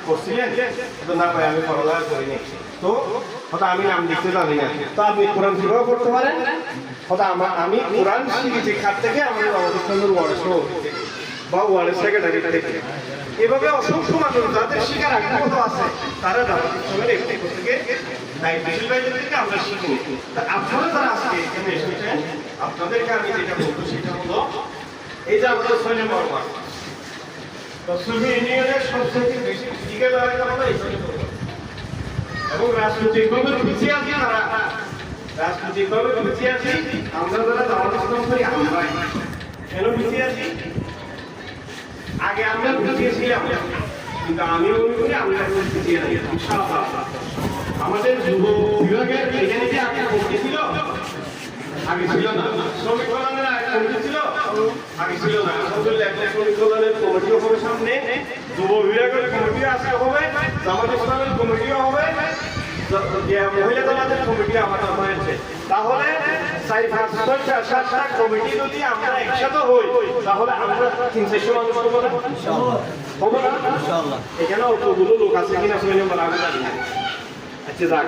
করছিলেন? তো না ভাই আমি পড়ালেখা করিনি। তো হয়তো আমি নাম লিখতে জানি না। তো আপনি কোরআন কিভাবে পড়তে পারেন? হয়তো আমি কোরআন শিখেছি খাত থেকে আমাদের অবস্থানের ওয়ার্ডস বা ওয়ার্ডের সেক্রেটারি থেকে। এভাবে অসংখ্য মানুষ যাদের শিকার আগ্রহ আছে তারা দাওয়াত ইসলামের এই পক্ষ থেকে দায়িত্বশীল ভাইদের থেকে আমরা শিখি। আপনারা যারা আজকে এখানে এসেছেন আপনাদেরকে আমি যেটা বলবো সেটা হলো এই যে আমাদের ৬ নম্বর ওয়ার্ড তসলিমী ইউনিয়নের সবচেয়ে বেশি দিকে দাঁড়াতে হবে এই এবং রাজনৈতিকভাবে পিছিয়ে আছি তারা রাজনৈতিকভাবে পিছিয়ে আছি আমরা যারা দাওয়াত ইসলাম করি আমরাই কেন পিছিয়ে আছি? আগে আমরা পিছিয়ে ছিলাম কিন্তু আমি মনে করি আমরা এখন পিছিয়ে নাই ইনশাআল্লাহ। আমাদের যুব বিভাগের এখানে যে আগে কমিটি ছিল আগে ছিল না, শ্রমিক কল্যাণের আগে কমিটি ছিল আগে ছিল না। আলহামদুলিল্লাহ এখন শ্রমিক কল্যাণের কমিটিও হবে সামনে, যুব বিভাগের কমিটিও আসতে হবে, জামাত ইসলামের কমিটিও হবে, মহিলা জামাতের কমিটিও আমাদের হয়েছে। তাহলে ৪-৫-৬-৭টা কমিটি যদি আমরা একসাথে হই তাহলে আমরা ৩-৪০০ মানুষ হবো না? হবো না? এখানে অল্পগুলো লোক আছে কিনা সেটা বলা আমি জানি না। আচ্ছা যাক